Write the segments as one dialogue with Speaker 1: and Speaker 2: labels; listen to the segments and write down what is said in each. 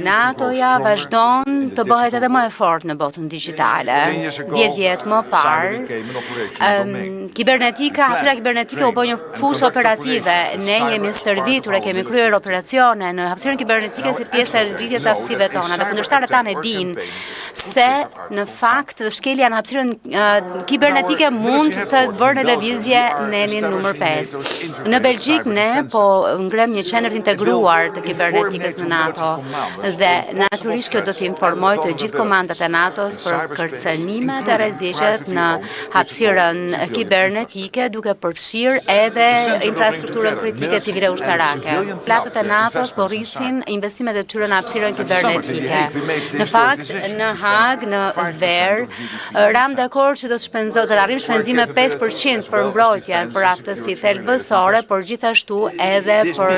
Speaker 1: NATO-ja vazhdon të bëhet edhe më e fortë në botën digjitale. 10 vjet më parë, atyra kibernetike u bë një fushë operative. Ne jemi stërvitur e kemi kryer operacione në hapësirën kibernetike si pjesë e dritjes së aftësive tona. Dhe kundërshtarët tanë e dinë se në fakt shkelja në hapësirën kibernetike mund të bërë në lëvizje nenin numër 5. Në Belgjik ne po ngrem një qendër të integruar të kibernetikës në NATO dhe natyrisht kjo do të informoj të gjithë komandat e NATO-s për kërcënimet e rreziqet në hapësirën kibernetike duke përfshirë edhe infrastrukturën kritike civile ushtarake. Platët e NATO-s po rrisin investimet e tyre në hapësirën kibernetike. Në fakt, në Hag, në Ver, ram dakord që do të arrijmë shpenzime 5% për mbrojtjen, për aftësi thelbësore, por gjithashtu edhe për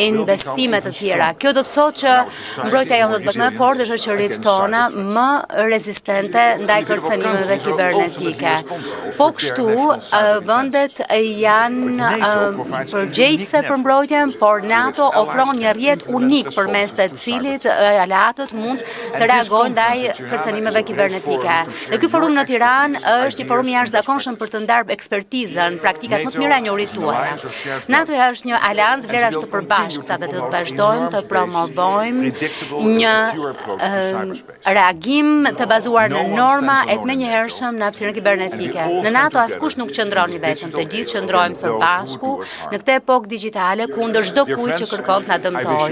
Speaker 1: investime të tjera. Kjo do të thotë që mbrojtja jonë do të bëhet më e fortë dhe shoqëritë tona më rezistente ndaj kërcënimeve kibernetike. Po kështu, vendet janë përgjegjëse për mbrojtjen, por NATO ofron një rrjet unik përmes të cilit aleatët mund të reagojnë ndaj kërcënimeve kibernetike. Dhe ky forum në Tiranë është një forum i jashtëzakonshëm për të ndarë ekspertizën, praktikat më të mira njohuritë tuaja. NATO-ja është një aleancë vlerash të përbashkëta dhe do të vazhdojmë të promovojmë një reagim të bazuar në norma e të menjëhershëm në hapësirën kibernetike. Në NATO askush nuk qëndron i vetëm, të gjithë qëndrojmë së bashku në këtë epokë digjitale kundër çdo kujt që kërkon të na dëmtojë.